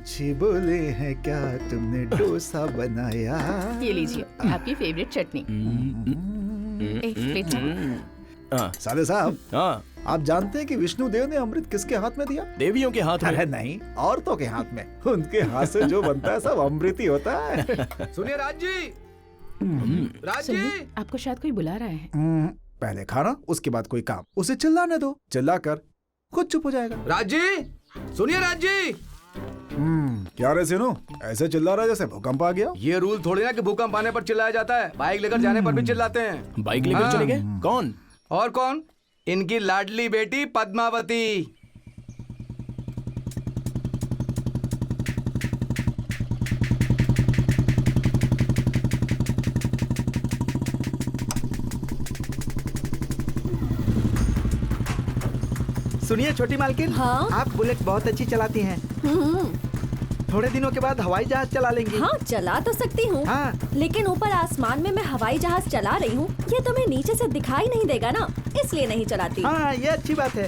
अच्छी बोले हैं क्या तुमने डोसा बनाया। ये लीजिए आपकी फेवरेट चटनी। एक प्लेट लो। साले साहब, हाँ, आप जानते हैं कि विष्णु देव ने अमृत किसके हाथ में दिया? देवियों के हाथ में। अरे नहीं, औरतों के हाथ में। उनके हाथ से जो बनता है सब अमृत ही होता है। सुनिए राज जी, राज जी। सुनिए, आपको शायद कोई बुला रहा है। पहले खाना, उसके बाद कोई काम। उसे चिल्लाने दो, चिल्लाकर खुद चुप हो जाएगा। राज जी, सुनिए राज जी। क्या रे सिनू, ऐसे चिल्ला रहा है जैसे भूकंप आ गया। ये रूल थोड़ी ना कि भूकंप आने पर चिल्लाया जाता है, बाइक लेकर जाने पर भी चिल्लाते हैं। बाइक लेकर हाँ। चले गए? कौन? और कौन? इनकी लाडली बेटी पद्मावती। सुनिए छोटी मालकिन, हाँ? आप बुलेट बहुत अच्छी चलाती हैं। थोड़े दिनों के बाद हवाई जहाज चला लेंगी। हाँ, चला तो सकती हूँ। हाँ। लेकिन ऊपर आसमान में मैं हवाई जहाज चला रही हूँ, ये तुम्हें नीचे से दिखाई नहीं देगा ना, इसलिए नहीं चलाती। हाँ, ये अच्छी बात है।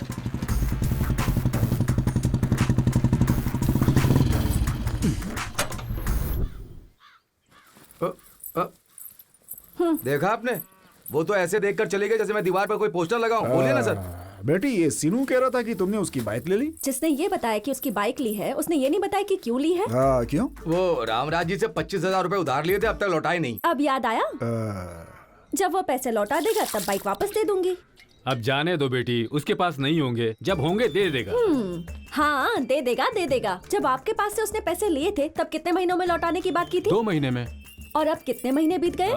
देखा आपने? वो तो ऐसे देखकर चली गई जैसे मैं दीवार पर कोई पोस्टर लगाऊं। बोलिए ना सर। बेटी, ये सिनू कह रहा था कि तुमने उसकी बाइक ले ली। जिसने ये बताया कि उसकी बाइक ली है, उसने ये नहीं बताया कि क्यों ली है। क्यों? वो रामराज जी से 25,000 रुपए उधार लिए थे, अब तक लौटाए नहीं। अब याद आया? जब वो पैसे लौटा देगा तब बाइक वापस दे दूंगी। अब जाने दो बेटी, उसके पास नहीं होंगे, जब होंगे दे देगा। हाँ, दे देगा। जब आपके पास से उसने पैसे लिए थे तब कितने महीनों में लौटाने की बात की थी? 2 महीने में। और अब कितने महीने बीत गए?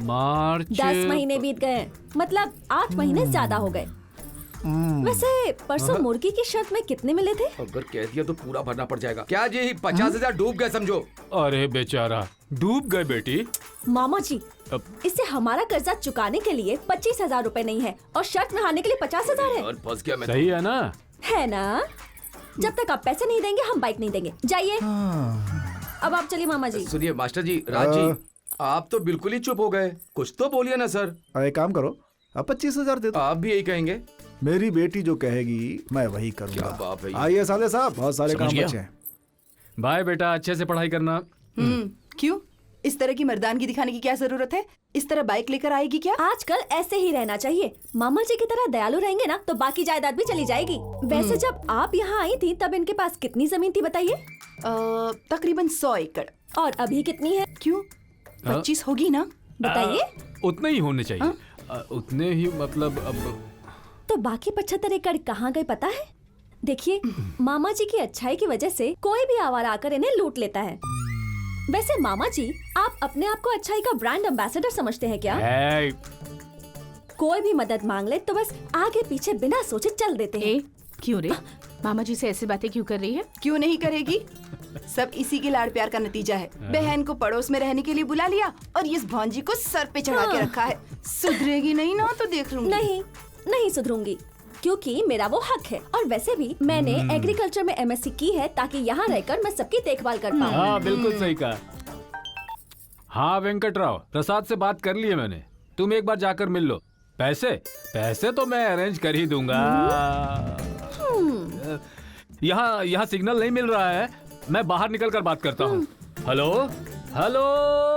मार्च 10 महीने बीत गए, मतलब 8 महीने ज्यादा हो गए। वैसे परसों मुर्गी की शर्त में कितने मिले थे? अगर कह दिया तो पूरा भरना पड़ जाएगा। क्या जी, 50,000 डूब गए समझो। अरे बेचारा, डूब गए बेटी। मामा जी, अब- इससे हमारा कर्जा चुकाने के लिए 25,000 रूपए नहीं है और शर्त में हारने के लिए 50,000 है। और फंस गया मैं। सही है ना? है ना? जब तक आप पैसे नहीं देंगे हम बाइक नहीं देंगे। जाइए। अब आप चलिए मामा जी। सुनिए मास्टर जी, राज जी, आप तो बिल्कुल ही चुप हो गए। कुछ तो बोलिए ना सर। एक काम करो, अब 25,000 दे दो। आप भी यही कहेंगे? मेरी बेटी जो कहेगी मैं वही क्या करूंगा। बाप है ये। आइए साले साहब, बहुत सारे समझ काम गया। बचे हैं। बाय बेटा, अच्छे से पढ़ाई करना। क्यों? इस तरह की मर्दानगी दिखाने की क्या जरूरत है? इस तरह बाइक लेकर आएगी क्या? आजकल ऐसे ही रहना चाहिए। मामा जी की तरह दयालु रहेंगे ना तो बाकी जायदाद भी चली जाएगी। वैसे जब आप यहाँ आई थी तब इनके पास कितनी जमीन थी बताइए? तकरीबन 100 एकड़। और अभी कितनी है? क्यों? 25 होगी ना? बताइए। उतने ही होने चाहिए। उतने ही, मतलब अब तो बाकी 75 एकड़ कहाँ गए पता है? देखिए, मामा जी की अच्छाई की वजह से कोई भी आवारा आकर इन्हें लूट लेता है। वैसे मामा जी, आप अपने आप को अच्छाई का ब्रांड एम्बेसडर समझते हैं क्या? है। कोई भी मदद मांग ले तो बस आगे पीछे बिना सोचे चल देते हैं। क्यों रे? मामा जी से ऐसी बातें क्यों कर रही है? क्यों नहीं करेगी? सब इसी के लाड़ प्यार का नतीजा है। बहन को पड़ोस में रहने के लिए बुला लिया और इस भांजी को सर पे चढ़ा के रखा है। सुधरेगी नहीं ना तो देख लूंगी। नहीं सुधरूंगी, क्योंकि मेरा वो हक है। और वैसे भी मैंने एग्रीकल्चर में एमएससी की है ताकि यहाँ रहकर मैं सबकी देखभाल कर पाऊँ। हाँ, बिल्कुल सही कहा। हाँ वेंकटराव, प्रसाद से बात कर ली है मैंने। तुम एक बार जाकर मिल लो। पैसे तो मैं अरेंज कर ही दूंगा। यहाँ सिग्नल नहीं मिल रहा है, मैं बाहर निकल कर बात करता हूँ। हेलो।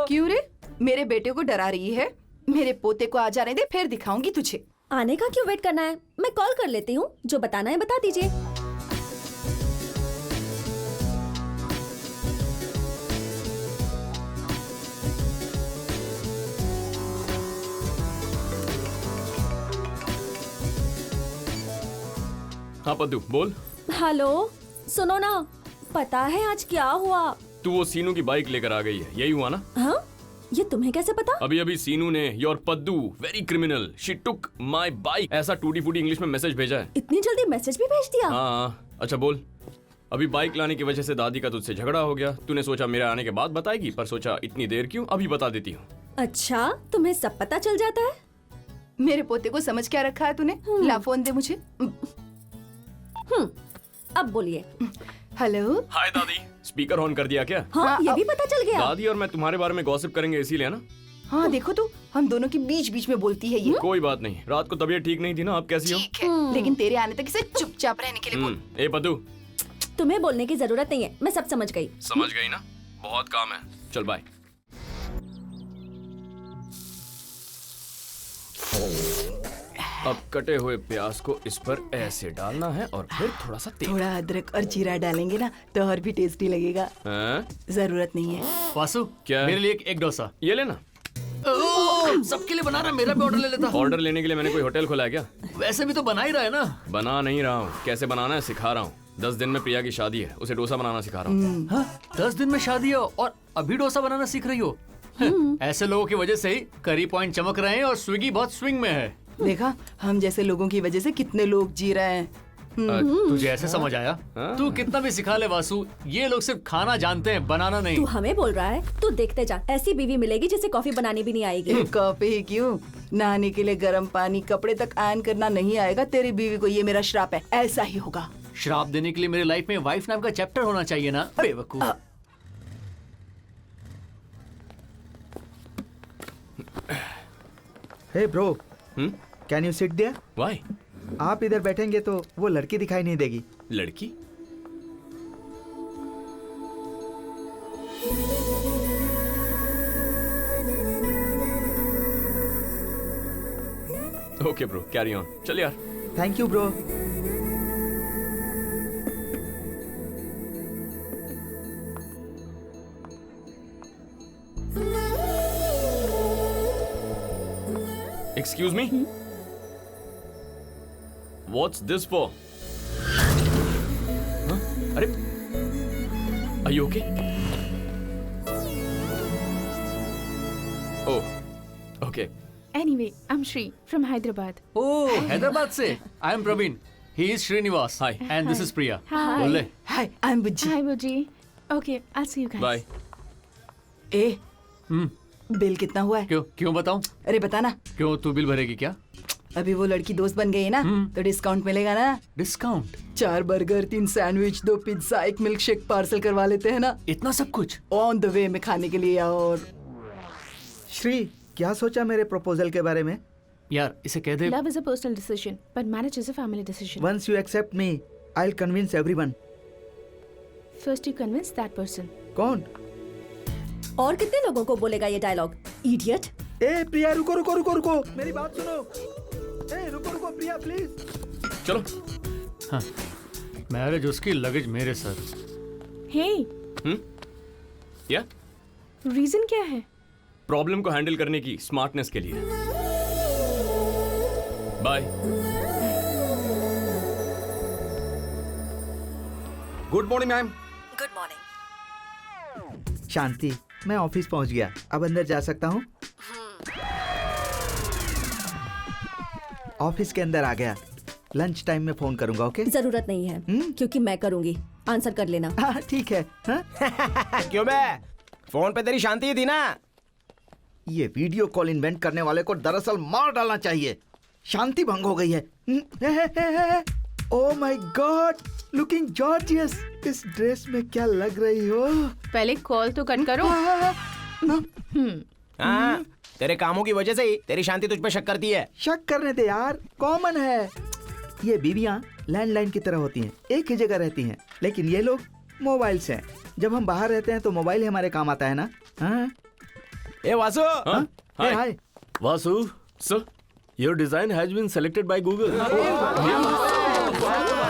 क्यों रे? मेरे बेटे को डरा रही है? मेरे पोते को आ जाने दे, फिर दिखाऊंगी तुझे। आने का क्यों वेट करना है? मैं कॉल कर लेती हूँ, जो बताना है बता दीजिए। हाँ पद्दू, बोल। हेलो, सुनो ना, पता है आज क्या हुआ? तू वो सीनू की बाइक लेकर आ गई है, यही हुआ ना? हाँ? ये तुम्हें कैसे पता? अभी सीनू ने your Paddu very criminal, she took my bike, ऐसा टूटी फूटी इंग्लिश में मैसेज भेजा है। इतनी जल्दी मैसेज भी भेज दिया? हाँ। अच्छा बोल, अभी बाइक लाने की वजह से दादी का तुझसे झगड़ा हो गया। तूने सोचा मेरे आने के बाद बताएगी, पर सोचा इतनी देर क्यों, अभी बता देती हूँ। अच्छा, तुम्हें सब पता चल जाता है? मेरे पोते को समझ क्या रखा है तूने? ला फोन दे मुझे। अब बोलिए। हेलो। हाय दादी, स्पीकर ऑन कर दिया क्या? हाँ, ये भी पता चल गया। दादी और मैं तुम्हारे बारे में गॉसिप करेंगे इसीलिए ना? हाँ देखो तो, हम दोनों के बीच बीच में बोलती है ये। कोई बात नहीं, रात को तबीयत ठीक नहीं थी ना, अब कैसी हो? ठीक है, लेकिन तेरे आने तक इसे चुपचाप रहने के लिए बोल। ए पद्दू, तुम्हें बोलने की जरूरत नहीं है, मैं सब समझ गई। समझ गई ना? बहुत काम है, चल बाय। अब कटे हुए प्याज को इस पर ऐसे डालना है और फिर थोड़ा सा तेल। थोड़ा अदरक और जीरा डालेंगे ना तो और भी टेस्टी लगेगा। हैं? जरूरत नहीं है। वासु, क्या? मेरे लिए एक डोसा। ये लेना। सबके लिए बना रहा, मेरा भी ऑर्डर ले लेता। ऑर्डर लेने के लिए मैंने कोई होटल खोला है क्या? वैसे भी तो बना ही रहा है ना। बना नहीं रहा हूँ, कैसे बनाना है सिखा रहा हूँ। 10 दिन में प्रिया की शादी है, उसे डोसा बनाना सिखा रहा हूँ। हाँ, 10 दिन में शादी है और अभी डोसा बनाना सीख रही हो? ऐसे लोगों की वजह से ही करी पॉइंट चमक रहे हैं और स्विगी बहुत स्विंग में है। देखा, हम जैसे लोगों की वजह से कितने लोग जी रहे हैं। तुझे ऐसे समझ आया? हाँ? तू कितना भी सिखा ले वासु, ये लोग सिर्फ खाना जानते हैं, बनाना नहीं। तू हमें बोल रहा है? तू देखते जा, ऐसी बीवी मिलेगी जिसे कॉफी बनानी भी नहीं आएगी। कॉफी ही क्यों, नहाने के लिए गर्म पानी, कपड़े तक आयरन करना नहीं आएगा तेरी बीवी को। ये मेरा श्राप है, ऐसा ही होगा। श्राप देने के लिए मेरी लाइफ में वाइफ नाम का चैप्टर होना चाहिए ना, बेवकूफ। Hey bro, can you sit there? Why? आप इधर बैठेंगे तो वो लड़की दिखाई नहीं देगी। लड़की? Okay bro, carry on. चल यार। Thank you bro. Excuse me? What's this for? Huh? अरे, are you okay? Oh, okay. Anyway, I'm Shri from Hyderabad. Oh, Hyderabad से। I am Praveen, he is Srinivas, Hi. And this is Priya. Hi. बोले। Hi, I am Bujji. Hi, Buji. Okay, I'll see you guys. Bye. ए, bill कितना हुआ है? क्यों बताऊं? अरे बता ना। क्यों, तू बिल भरेगी क्या? अभी वो लड़की दोस्त बन गई है ना, तो डिस्काउंट मिलेगा ना। Discount? 4 burger, 3 sandwich, 2 pizza, 1 milk shake parcel करवा लेते हैं ना। इतना सब कुछ? ऑन द वे में खाने के लिए। और श्री, क्या सोचा मेरे प्रपोजल के बारे में? यार, इसे कह दे। Love is a personal decision, but marriage is a family decision. Once you accept me, I will convince everyone. First you convince that person. कौन? और कितने लोगों को बोलेगा ये डायलॉग? इडियट। ए प्रिया, रुको रुको रुको रुको, मेरी बात सुनो। ए रुको रुको प्रिया, प्लीज। चलो। हाँ, मैरिज उसकी, लगेज मेरे सर। Hey, या? reason क्या है? प्रॉब्लम को हैंडल करने की स्मार्टनेस के लिए। Bye. Good morning ma'am. Good morning. Shanti, मैं ऑफिस पहुंच गया, अब अंदर जा सकता हूँ? ऑफिस के अंदर आ गया, लंच टाइम में फोन करूंगा। ओके? जरूरत नहीं है, क्योंकि मैं करूंगी। आंसर कर लेना। हाँ ठीक है। हाँ? क्यों बे, फोन पे तेरी शांति ही थी ना। ये वीडियो कॉल इन्वेंट करने वाले को दरअसल मार डालना चाहिए। शांति भंग हो गई है। Oh my God, looking gorgeous. इस ड्रेस में क्या लग रही हो? पहले कॉल तो कट करो। हाँ, तेरे कामों की वजह से ही तेरी शांति तुझ पे शक करती है। शक करने दे यार, कॉमन है। ये बीवियां लैंडलाइन की तरह होती हैं, एक ही जगह रहती हैं, लेकिन ये लोग मोबाइल से हैं। जब हम बाहर रहते हैं तो मोबाइल ही हमारे काम आता है ना। हाँ? ए वासु, हाँ? ए, hi. Vasu, sir, your design has been selected by Google.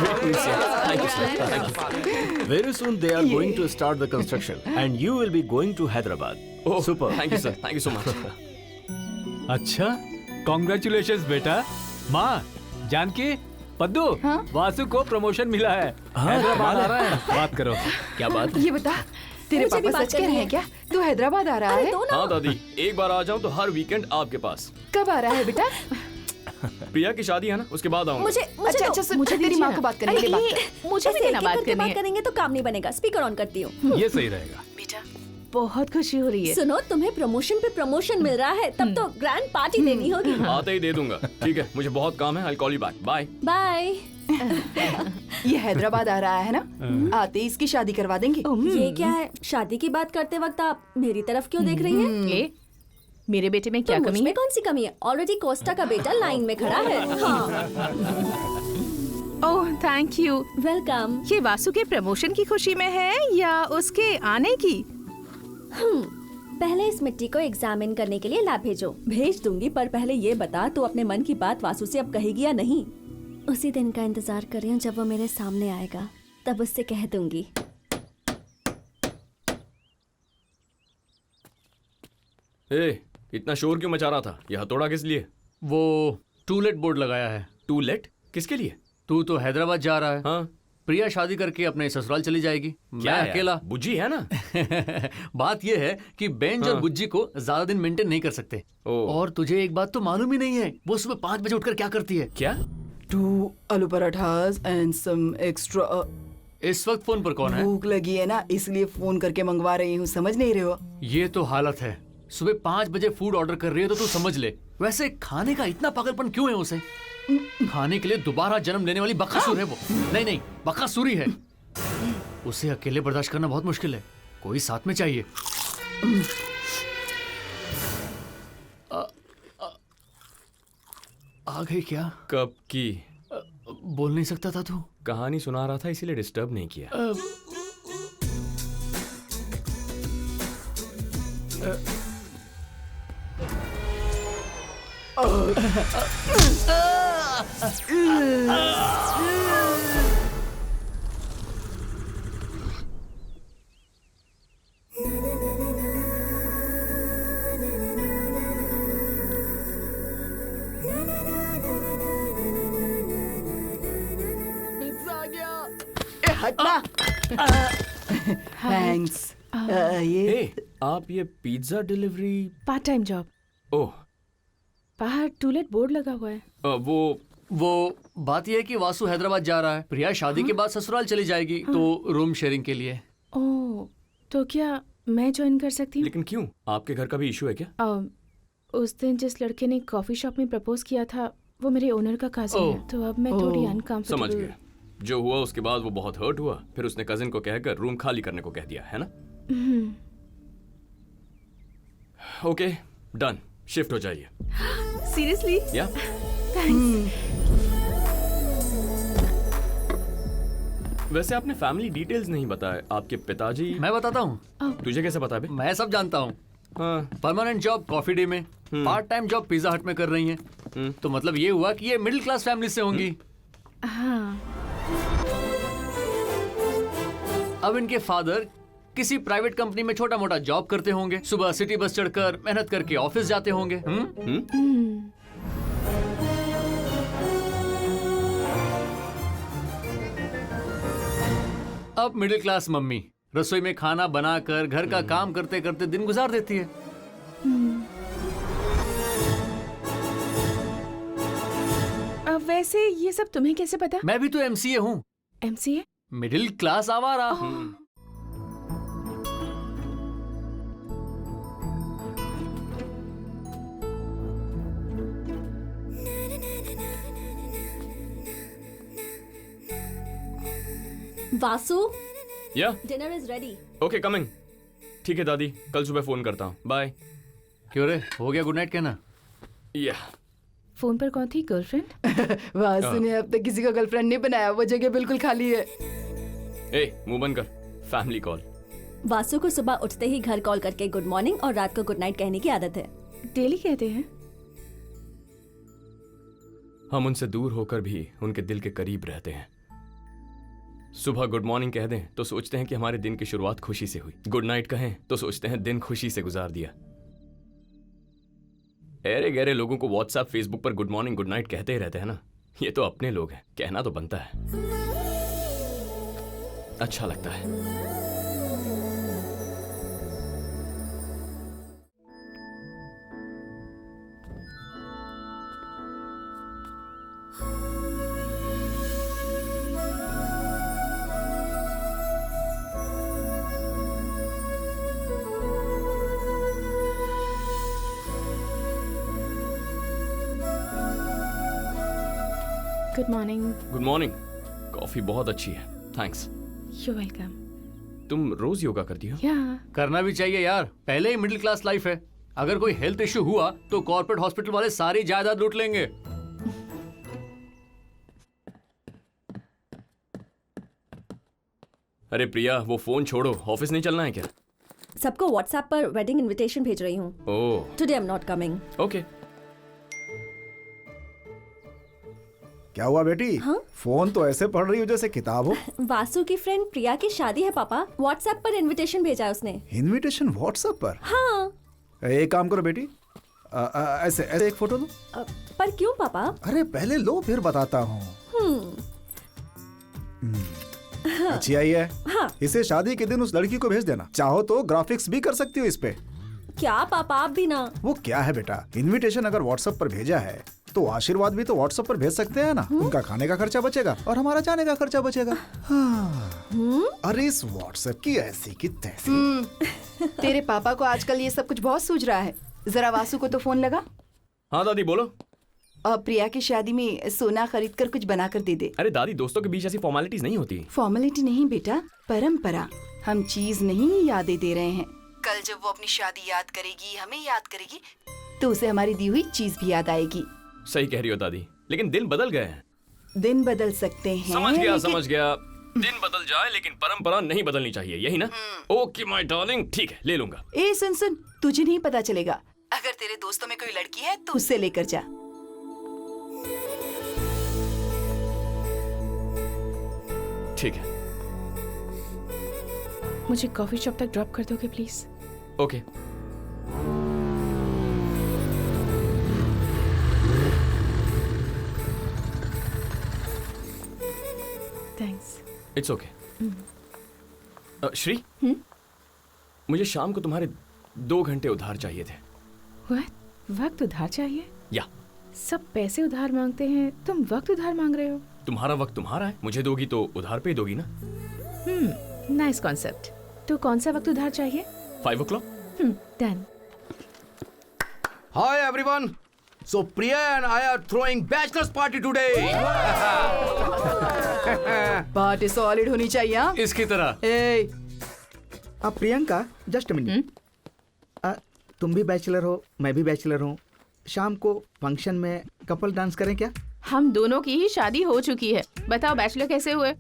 Thank you, sir. Thank you. Very soon they are going to start the construction, and you will be going to Hyderabad. Oh, super! Thank you, sir. Thank you so much. अच्छा, congratulation बेटा। माँ, जानकी, पद्दू, वासु को promotion मिला है। हैदराबाद आ रहा है। बात करो। क्या बात? ये बता, तेरे मुझे भी पापा बात सच कह रहे करनी हैं है। क्या? तू हैदराबाद आ रहा है? हाँ दादी, एक बार आ जाऊँ तो हर वीकेंड आपके पास। कब आ रहा है बेटा? प्रिया की शादी है ना, उसके बाद आऊंगा। मुझे अच्छा अच्छा सुन, तेरी माँ को बात करने के लिए बात कर। मुझे भी ऐसे देना एक-एक बात करके करनी बात है। करेंगे तो काम नहीं बनेगा। स्पीकर ऑन करती हूँ। ये सही रहेगा। बहुत खुशी हो रही है। सुनो, तुम्हें प्रमोशन पे प्रमोशन मिल रहा है, तब तो ग्रैंड पार्टी देनी होगी। आते ही दे दूंगा। ठीक है, मुझे बहुत काम है। I'll call you back. Bye. Bye. ये हैदराबाद आ रहा है ना, आते ही इसकी शादी करवा देंगे। ये क्या है? शादी की बात करते वक्त आप मेरी तरफ क्यों देख रही हैं? ये मेरे बेटे में क्या तो कमी मुझमें है? कौन सी कमी है? ऑलरेडी कोस्टा का बेटा लाइन में खड़ा है। हाँ। Oh thank you. वेलकम। ये वासु के प्रमोशन की खुशी में है या उसके आने की? पहले इस मिट्टी को एग्जामिन करने के लिए लैब भेजो। भेज दूंगी, पर पहले ये बता तू अपने मन की बात वासु से अब कहेगी या नहीं? उसी दिन का इंतजार कर रही हूँ जब वो मेरे सामने आएगा, तब उससे कह दूंगी। ए, इतना शोर क्यों मचा रहा था? यह हथौड़ा किस लिए? वो टूलेट बोर्ड लगाया है। टूलेट? किसके लिए? तू तो हैदराबाद जा रहा है। हाँ। प्रिया शादी करके अपने ससुराल चली जाएगी। क्या मैं अकेला। बुज्जी है ना? बात यह है कि बेंज और बुज्जी को ज्यादा दिन मेंटेन नहीं कर सकते। और तुझे एक बात तो मालूम ही नहीं है, वो सुबह 5 बजे उठकर क्या करती है? क्या? 2 आलू पराठास एंड सम एक्स्ट्रा। इस वक्त फोन पर कौन है? भूख लगी है ना, इसलिए फोन करके मंगवा रही हूँ, समझ नहीं रहे हो? ये तो हालत है। सुबह 5 बजे फूड ऑर्डर कर रही है तो तू समझ ले। वैसे खाने का इतना पागलपन क्यों है उसे? खाने के लिए दोबारा जन्म लेने वाली बकासुर है वो। नहीं, बकासुरी है। उसे अकेले बर्दाश्त करना बहुत मुश्किल है, कोई साथ में चाहिए। आ गई क्या? कब की? बोल नहीं सकता था तू? कहानी सुना रहा था, इसीलिए डिस्टर्ब नहीं किया। हटना। थैंक्स। ये ए, आप ये pizza delivery? Part time job. Oh, बाहर टूलेट बोर्ड लगा हुआ है। वो बात यह है कि वासु हैदराबाद जा रहा है। प्रिया शादी के बाद ससुराल चली जाएगी, तो रूम शेयरिंग के लिए। ओह, तो क्या मैं ज्वाइन कर सकती हूँ? लेकिन क्यों? आपके घर का भी इशू है क्या? उस दिन जिस लड़के ने कॉफी शॉप में प्रपोज किया था वो मेरे ओनर का कजिन है, तो अब मैं थोड़ी अनकंफर्टेबल। समझ गया। जो हुआ उसके बाद वो बहुत हर्ट हुआ, फिर उसने कजिन को कहकर रूम खाली करने को कह दिया, है ना? Okay, done. शिफ्ट हो जाइए। सीरियसली? या? वैसे आपने फैमिली डिटेल्स नहीं बताए। आपके पिताजी? मैं बताता हूँ। तुझे कैसे पता बे? मैं सब जानता हूँ। परमानेंट जॉब कॉफी डे में, पार्ट टाइम जॉब पिज्जा हट में कर रही हैं। तो मतलब ये हुआ कि ये मिडिल क्लास फैमिली से होंगी। हाँ। अब इनके फादर किसी प्राइवेट कंपनी में छोटा मोटा जॉब करते होंगे। सुबह सिटी बस चढ़कर मेहनत करके ऑफिस जाते होंगे। अब मिडिल क्लास मम्मी रसोई में खाना बनाकर घर का काम करते करते दिन गुजार देती है। अब वैसे ये सब तुम्हें कैसे पता? मैं भी तो एमसीए हूँ। एमसीए? मिडिल क्लास आवारा। वासु, या? Dinner is ready. Okay, coming. ठीक है दादी, कल सुबह फोन करता हूँ। बाय। क्यों रे, हो गया गुड नाइट कहना? या। फोन पर कौन थी? गर्लफ्रेंड? वासु ने अब तक किसी को गर्लफ्रेंड नहीं बनाया, वो जगह बिल्कुल खाली है। ए, मुंह बंद कर। Family call. वासु को सुबह उठते ही घर कॉल करके गुड मॉर्निंग और रात को गुड नाइट कहने की आदत है। डेली कहते हैं। हम उनसे दूर होकर भी उनके दिल के करीब रहते हैं। सुबह गुड मॉर्निंग कह दें तो सोचते हैं कि हमारे दिन की शुरुआत खुशी से हुई। गुड नाइट कहें तो सोचते हैं दिन खुशी से गुजार दिया। ऐरे गहरे लोगों को व्हाट्सएप फेसबुक पर गुड मॉर्निंग गुड नाइट कहते ही रहते हैं ना। ये तो अपने लोग हैं, कहना तो बनता है। अच्छा लगता है। Good morning. Good morning. Coffee बहुत अच्छी है, थैंक्स। You welcome. तुम रोज योगा करती हो? या करना भी चाहिए यार, पहले ही मिडिल क्लास लाइफ है। अगर कोई हेल्थ इश्यू हुआ तो कॉर्पोरेट हॉस्पिटल वाले सारी जायदाद लूट लेंगे। अरे प्रिया, वो फोन छोड़ो, ऑफिस नहीं चलना है क्या? सबको व्हाट्सएप पर वेडिंग इनविटेशन भेज रही हूँ। Oh today I am not coming. Okay. क्या हुआ बेटी? हाँ? फोन तो ऐसे पढ़ रही हो जैसे किताब हो। वासु की फ्रेंड प्रिया की शादी है पापा, व्हाट्सएप पर इनविटेशन भेजा है उसने। इनविटेशन व्हाट्सएप पर? हाँ। एक काम करो बेटी, ऐसे ऐसे एक फोटो लो। पर क्यों पापा? अरे पहले लो फिर बताता हूँ। अच्छी आई है। हाँ। इसे शादी के दिन उस लड़की को भेज देना, चाहो तो ग्राफिक्स भी कर सकती हो इस पे। क्या पापा, आप भी ना। वो क्या है बेटा, इनविटेशन अगर व्हाट्सएप पर भेजा है तो आशीर्वाद भी तो व्हाट्सएप पर भेज सकते हैं ना। उनका खाने का खर्चा बचेगा और हमारा जाने का खर्चा बचेगा। हाँ। अरे इस व्हाट्सएप की ऐसी की तैसी। तेरे पापा को आजकल ये सब कुछ बहुत सूझ रहा है। जरा वासु को तो फोन लगा। हाँ दादी बोलो। और प्रिया की शादी में सोना खरीद कर कुछ बना कर दे दे। अरे दादी, दोस्तों के बीच ऐसी फॉर्मेलिटीज नहीं होती। फॉर्मेलिटी नहीं बेटा, परंपरा। हम चीज नहीं, यादें दे रहे हैं। कल जब वो अपनी शादी याद करेगी, हमें याद करेगी, तो उसे हमारी दी हुई चीज भी याद आएगी। सही कह रही हो दादी, लेकिन दिन बदल गए हैं। दिन बदल सकते हैं। समझ गया लेकिन... समझ गया। दिन बदल जाए लेकिन परंपरा नहीं बदलनी चाहिए, यही ना? ओके माय डार्लिंग, ठीक है, ले लूंगा। ए सुन सुन, तुझे नहीं पता चलेगा। अगर तेरे दोस्तों में कोई लड़की है तो उससे लेकर जा। ठीक है। मुझे कॉफी शॉप तक ड्रॉप कर दोगे please? Okay. Thanks. It's okay. Shri, मुझे शाम को तुम्हारे 2 घंटे उधार चाहिए थे। वक्त उधार चाहिए? या सब पैसे उधार मांगते हैं, तुम वक्त उधार मांग रहे हो? तुम्हारा वक्त तुम्हारा है, मुझे दोगी तो उधार पे दोगी ना। Nice concept. तो कौन सा वक्त उधार चाहिए? 5 o'clock। Done. Hi everyone. So Priya and I are throwing bachelor's party today. Party solid होनी चाहिए। हाँ? इसकी तरह। ए, अब प्रियंका, जस्ट मिनट। तुम भी बैचलर हो, मैं भी बैचलर हूँ। शाम को फंक्शन में कपल डांस करें क्या? हम दोनों की ही शादी हो चुकी है। बताओ बैचलर कैसे हुए?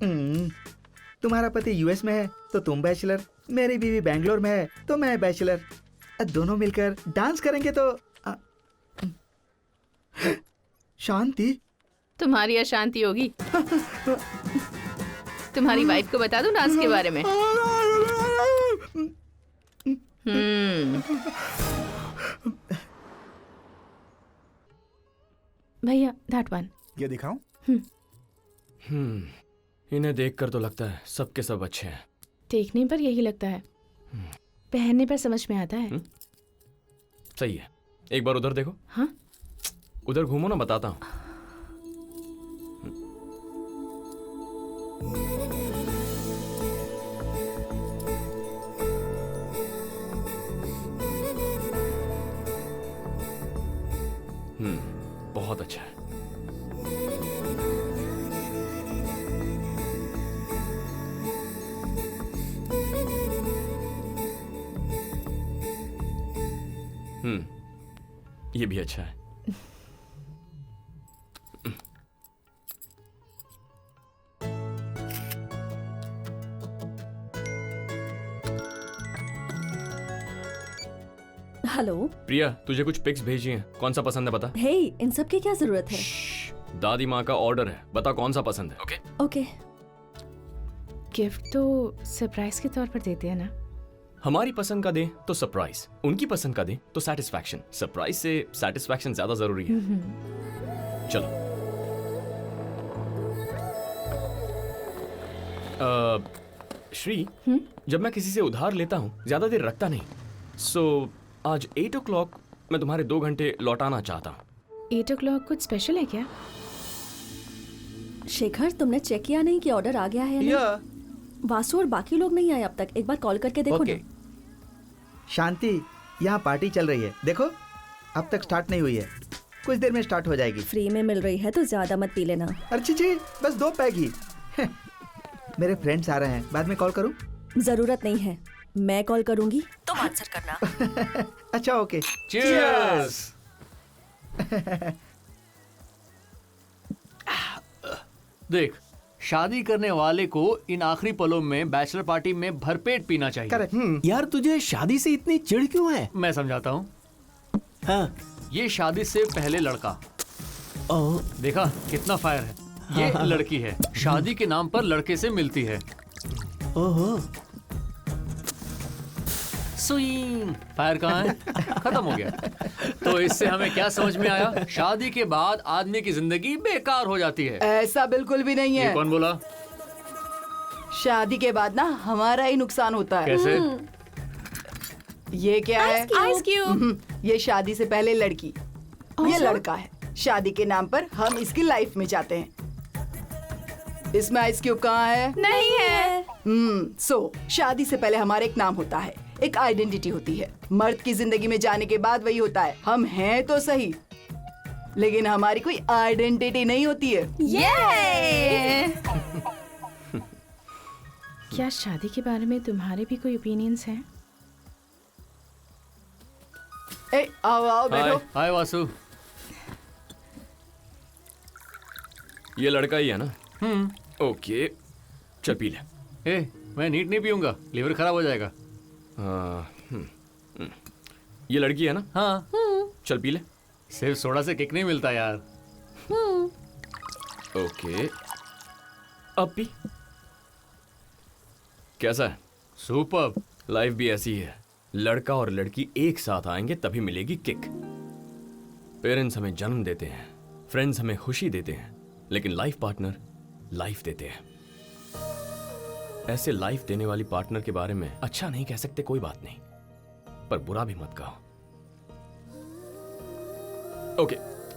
तुम्हारा पति यूएस में है तो तुम बैचलर, मेरी बीवी बैंगलोर में है तो मैं बैचलर। दोनों मिलकर डांस करेंगे तो शांति। तुम्हारी अशांति होगी। तुम्हारी वाइफ को बता दो डांस के बारे में। भैया दैट वन। ये दिखाऊं? इन्हें देखकर तो लगता है सबके सब अच्छे हैं। देखने पर यही लगता है, पहनने पर समझ में आता है। सही है, एक बार उधर देखो। हाँ? उधर घूमो ना, बताता हूँ। बहुत अच्छा है। ये भी अच्छा है। हेलो प्रिया, तुझे कुछ पिक्स भेजी हैं, कौन सा पसंद है बता। हे, इन सब की क्या जरूरत है? दादी माँ का ऑर्डर है, बता कौन सा पसंद है। Okay okay. गिफ्ट तो सरप्राइज के तौर पर देते हैं ना। हमारी पसंद का दे तो सरप्राइज, उनकी पसंद का दे तो सेटिस्फैक्शन। सरप्राइज से सेटिस्फैक्शन ज्यादा जरूरी है। चलो श्री, जब मैं किसी से उधार लेता हूँ ज्यादा देर रखता नहीं। सो आज 8 o'clock मैं तुम्हारे 2 घंटे लौटाना चाहता हूँ। 8 o'clock कुछ स्पेशल है क्या? शेखर, तुमने चेक किया नहीं कि ऑर्डर आ गया है या नहीं? वासु और बाकी लोग नहीं आए अब तक, एक बार कॉल करके देखो ना। शांति, यहाँ पार्टी चल रही है, देखो अब तक स्टार्ट नहीं हुई है, कुछ देर में स्टार्ट हो जाएगी। फ्री में मिल रही है तो ज्यादा मत पी लेना। अर्ची जी, बस 2 पैग ही। मेरे फ्रेंड्स आ रहे हैं, बाद में कॉल करूं? जरूरत नहीं है, मैं कॉल करूंगी, तुम आंसर करना। अच्छा ओके। चीयर्स। देख, शादी करने वाले को इन आखिरी पलों में बैचलर पार्टी में भरपेट पीना चाहिए। करेक्ट। यार तुझे शादी से इतनी चिढ़ क्यों है? मैं समझाता हूँ। हाँ। ये शादी से पहले लड़का, ओह, देखा कितना फायर है। ये लड़की है, शादी के नाम पर लड़के से मिलती है। ओहो। स्विंग, फायर कहाँ है? खत्म हो गया। तो इससे हमें क्या समझ में आया? शादी के बाद आदमी की जिंदगी बेकार हो जाती है। ऐसा बिल्कुल भी नहीं ये है। कौन बोला? शादी के बाद ना हमारा ही नुकसान होता है। कैसे? ये क्या है? Ice cube. ये शादी से पहले लड़की, ये लड़का है। शादी के नाम पर हम इसकी लाइफ में जाते हैं। इसमें आइस क्यूब कहाँ है? नहीं है। सो शादी से पहले हमारा एक नाम होता है, एक आइडेंटिटी होती है। मर्द की जिंदगी में जाने के बाद वही होता है, हम हैं तो सही, लेकिन हमारी कोई आइडेंटिटी नहीं होती है। क्या शादी के बारे में तुम्हारे भी कोई ओपिनियंस हैं? ए, आओ आओ हाय बैठो। हाय वासु। ये लड़का ही है ना? ओके, चल पी ले। ए, मैं नीट नहीं पीऊंगा, लीवर खराब हो जाएगा। ये लड़की है ना? हाँ। चल पी ले। सिर्फ सोडा से किक नहीं मिलता यार। ओके, अब पी। कैसा है? सुपर्ब। लाइफ भी ऐसी है, लड़का और लड़की एक साथ आएंगे तभी मिलेगी किक। पेरेंट्स हमें जन्म देते हैं, फ्रेंड्स हमें खुशी देते हैं, लेकिन लाइफ पार्टनर लाइफ देते हैं। ऐसे लाइफ देने वाली पार्टनर के बारे में अच्छा नहीं कह सकते, कोई बात नहीं, पर बुरा भी मत कहो। ओके,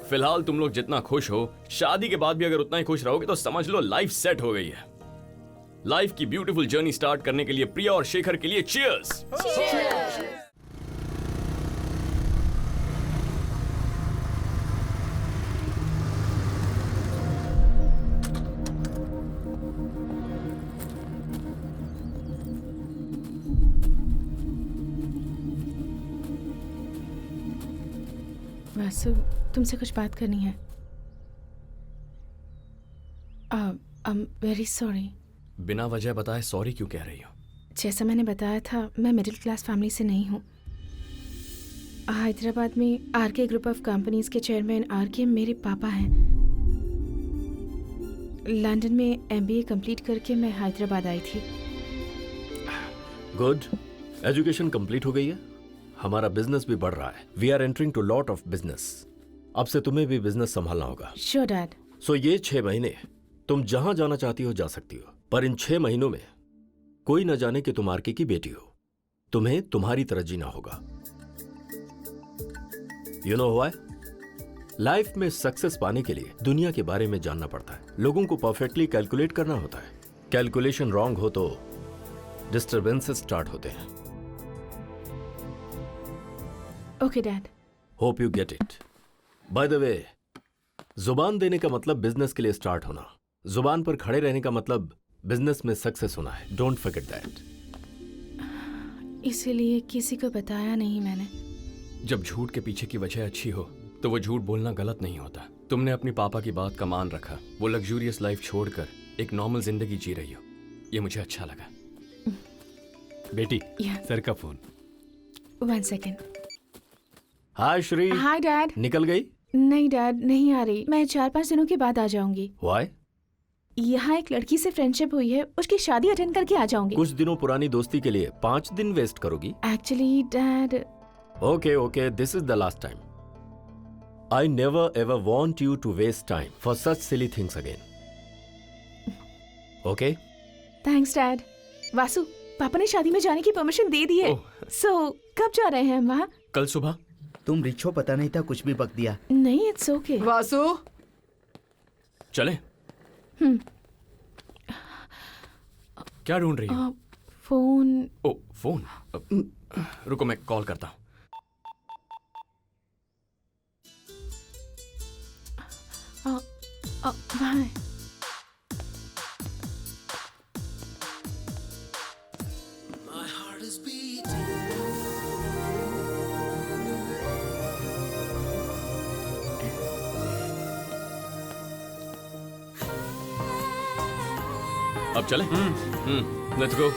फिलहाल तुम लोग जितना खुश हो, शादी के बाद भी अगर उतना ही खुश रहोगे तो समझ लो लाइफ सेट हो गई है। लाइफ की ब्यूटीफुल जर्नी स्टार्ट करने के लिए प्रिया और शेखर के लिए चीयर्स। वासु, तुमसे कुछ बात करनी है। I am very sorry. बिना वजह बताए सॉरी क्यों कह रही हो? जैसा मैंने बताया था, मैं मिडिल क्लास फैमिली से नहीं हूँ। हैदराबाद में आरके ग्रुप ऑफ कंपनीज के चेयरमैन आरके मेरे पापा हैं। लंदन में एमबीए कंप्लीट करके मैं हैदराबाद आई थी। गुड, एजुकेशन कंप्लीट हो गई है, हमारा बिजनेस भी बढ़ रहा है। We are entering to lot of business. अब से तुम्हें भी बिजनेस संभालना होगा। Sure dad. सो ये 6 महीने तुम जहां जाना चाहती हो जा सकती हो, पर इन 6 महीनों में कोई न जाने कि तुम आरके की बेटी हो। तुम्हें तुम्हारी तरह जीना होगा। You know why? लाइफ में सक्सेस पाने के लिए दुनिया के बारे में जानना पड़ता है। लोगों को परफेक्टली कैलकुलेट करना होता है। कैलकुलेशन रॉन्ग हो तो डिस्टर्बेंसेस स्टार्ट होते हैं। Okay dad. Hope you get it. By the way, जुबान देने का मतलब बिजनेस के लिए स्टार्ट होना, जुबान पर खड़े रहने का मतलब बिजनेस में सक्सेस होना है। Don't forget that. इसीलिए किसी को बताया नहीं मैंने। जब झूठ के पीछे की वजह अच्छी हो तो वो झूठ बोलना गलत नहीं होता। तुमने अपनी पापा की बात का मान रखा, वो लग्जूरियस लाइफ छोड़कर एक नॉर्मल जिंदगी जी रही हो, ये मुझे अच्छा लगा। बेटी, Yeah. सर का phone. 1 second. Hi Shri. Hi dad. निकल गई? नहीं डैड, नहीं आ रही। मैं 4-5 दिनों के बाद आ जाऊंगी। व्हाई? यहाँ एक लड़की से फ्रेंडशिप हुई है, उसकी शादी अटेंड करके आ जाऊंगी। कुछ दिनों पुरानी दोस्ती के लिए 5 दिन वेस्ट करोगी? Actually dad. Okay, this is the last time. I never ever want you to waste time for such silly things again. Okay? Thanks dad. Vasu, पापा ने शादी में जाने की परमिशन दे दी है। सो कब जा रहे हैं हम वहाँ? कल सुबह। तुम रिच हो, पता नहीं था, कुछ भी बक दिया। नहीं, इट्स ओके। वासु, चले? क्या ढूंढ रही हो? फोन। ओ, फोन। रुको, मैं कॉल करता हूँ। बाय। अब चले लेट्स गो